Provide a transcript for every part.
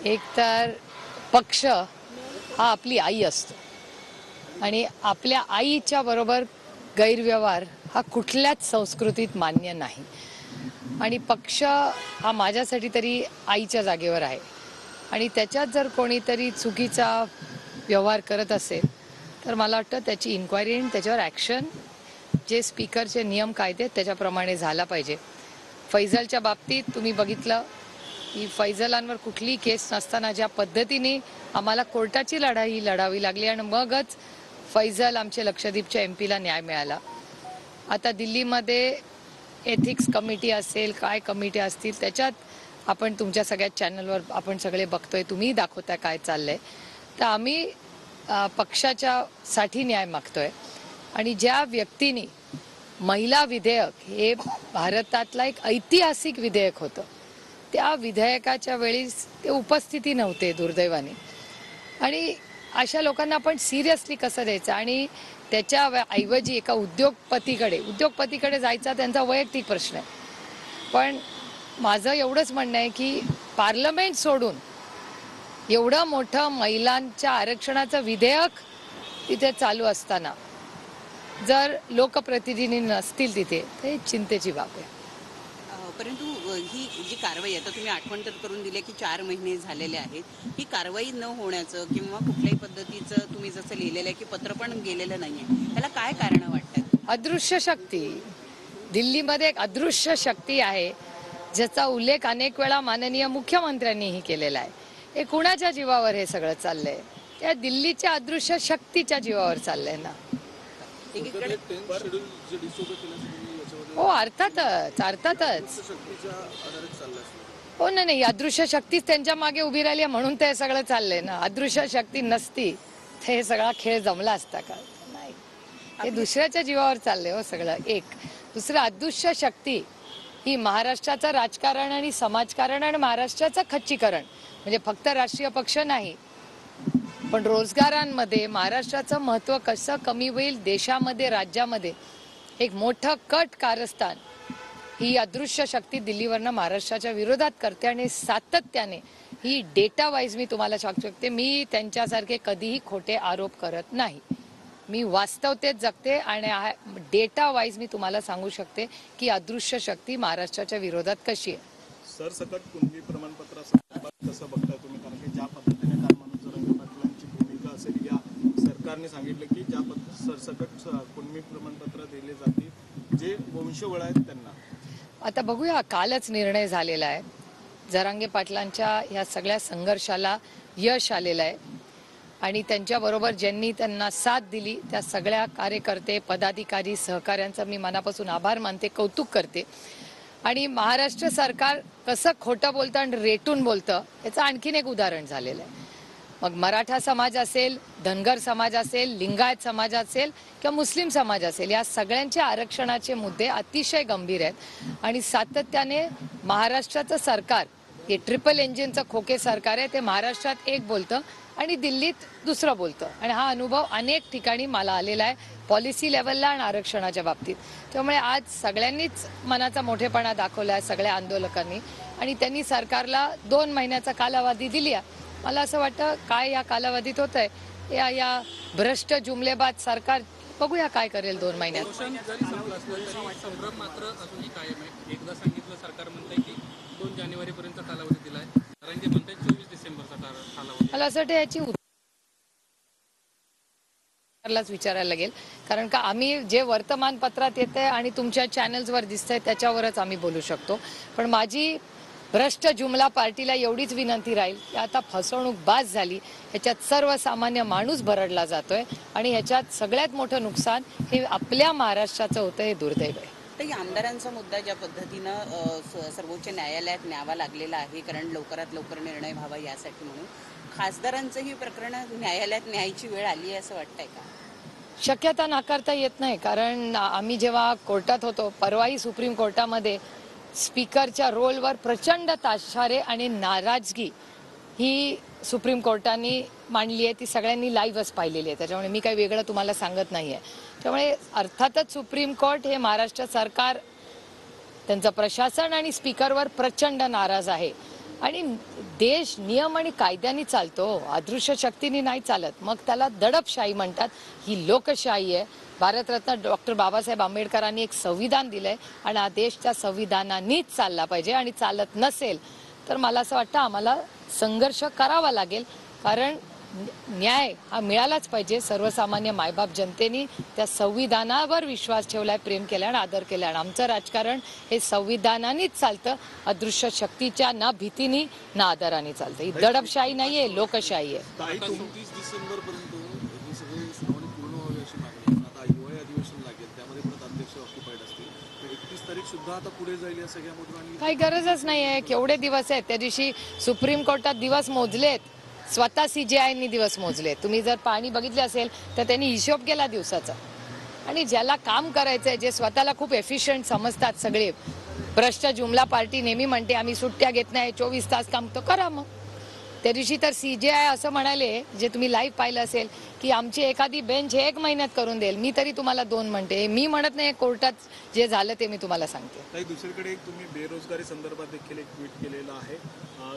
एक तर पक्ष हा आपली आई असतो आणि आपल्या आईच्या बरोबर गैरव्यवहार हा कुठल्याच संस्कृतीत मान्य नाही आणि पक्ष हा माझ्यासाठी तरी आईच्या जागेवर आहे आणि त्याच्यात जर कोणीतरी चुकीचा व्यवहार करत असेल तर मला वाटतं त्याची इन्क्वायरी आणि त्याच्यावर ॲक्शन जे स्पीकरचे नियम कायदे त्याच्याप्रमाणे झाला पाहिजे. फैजलच्या बाबतीत तुम्ही बघितलं की फैजलांवर कुठलीही केस नसताना ज्या पद्धतीने आम्हाला कोर्टाची लढाई लढावी लागली आणि मगच फैजल आमचे लक्षद्वीपच्या एमपीला न्याय मिळाला. आता दिल्लीमध्ये एथिक्स कमिटी असेल काय कमिटी असतील त्याच्यात आपण तुमच्या सगळ्या चॅनलवर आपण सगळे बघतोय, तुम्ही दाखवता काय चाललंय. तर आम्ही पक्षाच्या साठी न्याय मागतोय आणि ज्या व्यक्तीने महिला विधेयक हे भारतातला एक ऐतिहासिक विधेयक होतं त्या विधेयकाच्या वेळीस ते उपस्थिती नव्हते दुर्दैवाने आणि अशा लोकांना आपण सिरियसली कसं द्यायचं आणि त्याच्या ऐवजी एका उद्योगपतीकडे जायचा त्यांचा वैयक्तिक प्रश्न आहे. पण माझं एवढंच म्हणणं आहे की पार्लमेंट सोडून एवढं मोठं महिलांच्या आरक्षणाचं विधेयक तिथे चालू असताना जर लोकप्रतिनिधी नसतील तिथे तर ही चिंतेची बाब आहे. परंतु ही जी कारवाई आता तुम्ही आठवण तर करून दिली की 4 महिने झालेले आहेत, ही कारवाई न होण्याचं किंवा कुठल्याही पद्धतीचं तुम्ही जसं लिहिलेलं आहे की पत्र पण गेलेलं नाहीये, त्याला काय कारण वाटतात? अदृश्य शक्ती, दिल्लीमध्ये एक अदृश्य शक्ती आहे ज्याचा उल्लेख अनेक वेळा माननीय मुख्यमंत्र्यांनीही केलेला आहे. हे कुणाच्या जीवावर हे सगळं चाललंय? त्या दिल्लीच्या अदृश्य शक्तीच्या जीवावर चाललंय ना. हो अर्थातच हो ना. नाही अदृश्य शक्तीच त्यांच्या मागे उभी राहिली म्हणून ते सगळं चाललंय ना. अदृश्य शक्ती नसती तर हे सगळा खेळ जमला असता का? नाही, हे दुसऱ्याच्या जीवावर चाललंय हो सगळं. एक दुसरं अदृश्य शक्ती ही महाराष्ट्राचं राजकारण आणि समाजकारण आणि महाराष्ट्राचं खच्चीकरण म्हणजे फक्त राष्ट्रीय पक्ष नाही पण रोजगारांमध्ये महाराष्ट्राचं महत्त्व कसं कमी होईल, देशामध्ये राज्यामध्ये एक मोठं कट कारस्थान ही अदृश्य शक्ती दिल्लीवरनं महाराष्ट्राच्या विरोधात करते आणि सातत्याने ही डेटा वाईज मी तुम्हाला सांगू शकते, मी त्यांच्यासारखे कधीही खोटे आरोप करत नाही. मी वास्तवतेत जगते आणि डेटा वाईज मी तुम्हाला सांगू शकते की अदृश्य शक्ती महाराष्ट्राच्या विरोधात कशी आहे. सरसकट कुणबी प्रमाणपत्रासंदर्भात कसं बघताय तुम्ही? कारण की ज्या पद्धतीने काल मनोज जरांगे पाटलांची भूमिका असेल, या सरकारने सांगितलं की ज्या सरसकट कुणबी प्रमाणपत्र दिले जातील जे वंशवळ आहेत त्यांना. आता बघूया, कालच निर्णय झालेला आहे. जरांगे पाटलांच्या ह्या सगळ्या संघर्षाला यश आलेलं आहे आणि त्यांच्याबरोबर ज्यांनी त्यांना साथ दिली त्या सगळ्या कार्यकर्ते पदाधिकारी सहकाऱ्यांचा मी मनापासून आभार मानते, कौतुक करते. आणि महाराष्ट्र सरकार कसं खोटं बोलतं आणि रेटून बोलतं याचं आणखीन एक उदाहरण झालेलं आहे. मग मराठा समाज असेल, धनगर समाज असेल, लिंगायत समाज असेल किंवा मुस्लिम समाज असेल, या सगळ्यांचे आरक्षणाचे मुद्दे अतिशय गंभीर आहेत आणि सातत्याने महाराष्ट्राचं सरकार हे ट्रिपल इंजिनचं खोके सरकार आहे. ते महाराष्ट्रात एक बोलतं आणि दिल्लीत दुसरं बोलतं आणि हा अनुभव अनेक ठिकाणी मला आलेला आहे पॉलिसी लेवलला आणि आरक्षणाच्या बाबतीत. त्यामुळे आज सगळ्यांनीच मनाचा मोठेपणा दाखवला आहे सगळ्या आंदोलकांनी आणि त्यांनी सरकारला 2 महिन्याचा कालावधी दिली आहे. मला असं वाटतं काय या कालावधीत होत आहे या भ्रष्ट जुमलेबाज सरकार बघूया काय करेल 2 महिन्यात. एकदा सांगितलं सरकार म्हणतंय की 2 जानेवारीपर्यंत कालावधी दिलाय, रंगे म्हणताय 24 डिसेंबरचा कालावधी. मला असं वाटतं याची विचारायला लागेल कारण का आम्ही जे वर्तमानपत्रात येत आहे आणि तुमच्या चॅनल्सवर दिसतंय त्याच्यावरच आम्ही बोलू शकतो. पण माझी भ्रष्ट जुमला पार्टीला एवढीच विनंती राहील की आता फसवणूक बाज झाली, ह्याच्यात सर्वसामान्य माणूस भरडला जातोय आणि ह्याच्यात सगळ्यात मोठं नुकसान हे आपल्या महाराष्ट्राचं होतं, हे दुर्दैव आहे. तर आमदारांचा मुद्दा ज्या पद्धतीनं सर्वोच्च न्यायालयात न्यावा लागलेला आहे कारण लवकरात लवकर निर्णय व्हावा यासाठी, म्हणून खासदारांचंही प्रकरण न्यायालयात न्यायची वेळ आली आहे असं वाटतंय का? शक्यता नाकारता येत नाही कारण आम्ही जेव्हा कोर्टात होतो परवाही सुप्रीम कोर्टामध्ये स्पीकरच्या रोलवर प्रचंड ताशारे आणि नाराजगी ही सुप्रीम कोर्टाने मांडली आहे. ती सगळ्यांनी लाईव्हच पाहिलेली आहे, त्याच्यामुळे मी काही वेगळं तुम्हाला सांगत नाही आहे. त्यामुळे अर्थातच सुप्रीम कोर्ट हे महाराष्ट्र सरकार त्यांचं प्रशासन आणि स्पीकरवर प्रचंड नाराज आहे. आणि देश नियम आणि कायद्याने चालतो, अदृश्य शक्तीने नाही चालत. मग त्याला दडपशाही म्हणतात. ही लोकशाही आहे. भारतरत्न डॉक्टर बाबासाहेब आंबेडकरांनी एक संविधान दिलंय आणि हा देश त्या संविधानानेच चालला पाहिजे. आणि चालत नसेल तर मला असं वाटतं आम्हाला संघर्ष करावा लागेल, कारण न्याय हा मिळालाच पाहिजे. सर्वसामान्य मायबाप जनतेने त्या संविधानावर विश्वास ठेवलाय, प्रेम केलं आणि आदर केला. आणि आमचं राजकारण हे संविधानानेच चालतं, अदृश्य शक्तीच्या ना भीतीनी ना आदराने चालतं. ही दडपशाही नाहीये, लोकशाही आहे. 29 डिसेंबर पर्यंत ही सगळी सुनावणी पूर्ण व्हावी अशी मागणी आहे. आता हिवाळी अधिवेशन लागेल, त्यामध्ये परत अध्यक्ष ऑक्युपाईड असतील, तर 31 तारीख सुद्धा आता पुढे जाईल या सगळ्यामधून. आणि काही गरजच नाहीये. केवढे दिवस आहेत? त्या दिवशी सुप्रीम कोर्टात दिवस मोजलेत, स्वतः CJIनी दिवस मोजले. तुम्ही जर पाहणी बघितली असेल तर त्यांनी हिशोब केला दिवसाचा. आणि ज्याला काम करायचंय, जे स्वतःला खूप एफिशियंट समजतात, सगळे भ्रष्ट जुमला पार्टी नेहमी म्हणते आम्ही सुट्ट्या घेत नाही, 24 तास काम तर करा. मग त्या दिवशी तर CJI असं म्हणाले, जे तुम्ही लाईव्ह पाहिलं असेल, की आमची एखादी बेंच 1 महिन्यात करून देईल. मी तरी तुम्हाला 2 म्हणते. मी म्हणत नाही, कोर्टात जे झालं ते मी तुम्हाला सांगते. ताई, दुसरीकडे एक तुम्ही बेरोजगारी संदर्भात देखील एक ट्विट केलेलं आहे.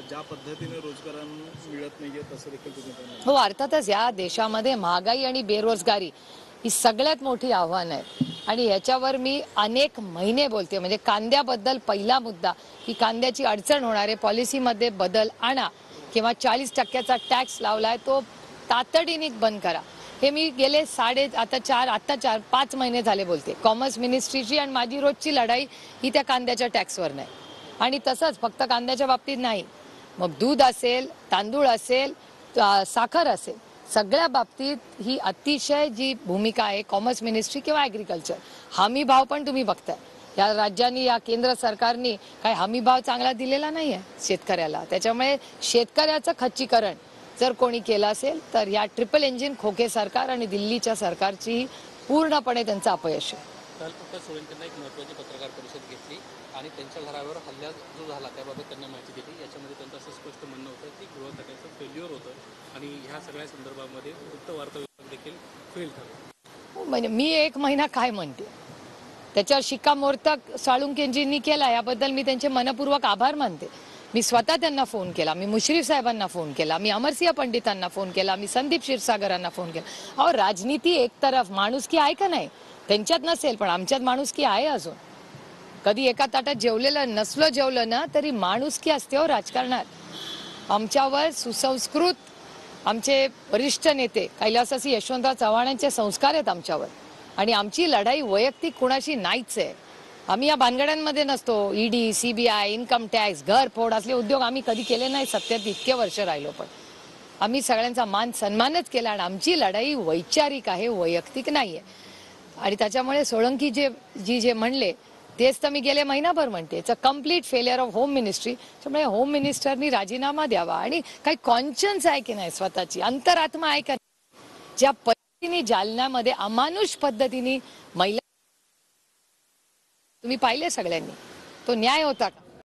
ज्या पद्धतीने रोजगार मिळत नाहीये तसं देखील तुम्ही त्यांना. हो, अर्थातच या देशामध्ये महागाई आणि बेरोजगारी ही सगळ्यात मोठी आव्हान आहे. आणि ह्याच्यावर मी अनेक महिने बोलते. म्हणजे कांद्याबद्दल पहिला मुद्दा, ही कांद्याची अडचण होणार आहे, पॉलिसीमध्ये बदल आणा किंवा 40% टॅक्स लावलाय तो तातडीने बंद करा. हे मी गेले 5 महिने झाले बोलते. कॉमर्स मिनिस्ट्रीची आणि माझी रोजची लढाई ही त्या कांद्याच्या टॅक्सवर नाही. आणि तसंच फक्त कांद्याच्या बाबतीत नाही, मग दूध असेल, तांदूळ असेल, साखर असेल, सगळ्या बाबतीत ही अतिशय जी भूमिका आहे कॉमर्स मिनिस्ट्री किंवा ॲग्रिकल्चर. हमी भाव पण तुम्ही बघताय, या राज्यांनी, या केंद्र सरकारने काही हमी भाव चांगला दिलेला नाही आहे शेतकऱ्याला. त्याच्यामुळे शेतकऱ्याचं खच्चीकरण जर कोणी केलं असेल तर या ट्रिपल इंजिन खोके सरकार आणि दिल्लीच्या सरकारची पूर्णपणे त्यांचं अपयश आहे. काल फक्त सोळंकींना एक महत्त्वाची पत्रकार परिषद घेतली आणि त्यांच्या घरावर हल्ला जो झाला त्याबाबत त्यांना माहिती दिली. याच्यामध्ये त्यांचं असं स्पष्ट म्हणणं होतं की गृहखात्याचं फेल्युअर होतं आणि ह्या सगळ्या संदर्भामध्ये वृत्तवार्ता विभाग देखील फेल ठरला. म्हणजे मी 1 महिना काय म्हणते, त्याच्यावर शिक्कामोर्तब साळुंकेंजींनी केला, याबद्दल मी त्यांचे मनपूर्वक आभार मानते. मी स्वतः त्यांना फोन केला, मी मुश्रीफ साहेबांना फोन केला, मी अमरसिंह पंडितांना फोन केला, मी संदीप क्षीरसागरांना फोन केला. अहो, राजनीती एक तरफ, माणुसकी आहे का नाही? त्यांच्यात नसेल पण आमच्यात माणुसकी आहे. अजून कधी एका ताटात जेवलेलं नसलं, जेवलं ना तरी माणुसकी असते हो राजकारणात. आमच्यावर सुसंस्कृत आमचे वरिष्ठ नेते कैलासवासी यशवंतराव चव्हाणांचे संस्कार आहेत आमच्यावर. आणि आमची लढाई वैयक्तिक कुणाशी नाहीच आहे. आम्ही या भानगड्यांमध्ये नसतो. ED, CBI, इन्कम टॅक्स, घरफोड असले उद्योग आम्ही कधी केले नाही. सत्तेत इतके वर्ष राहिलो, पण आम्ही सगळ्यांचा मान सन्मानच केला. आणि आमची लढाई वैचारिक आहे, वैयक्तिक नाही आहे. आणि त्याच्यामुळे सोळंकी जे म्हणले तेच तर मी गेले महिनाभर म्हणते. It's a complete failure of home ministry. त्यामुळे होम मिनिस्टरनी राजीनामा द्यावा. आणि काही कॉन्शन्स आहे की नाही, स्वतःची अंतरात्मा आहे का? ज्या पद्धतीने जालन्यामध्ये अमानुष पद्धतीने महिला, तुम्ही पाहिले सगळ्यांनी, तो न्याय होता का?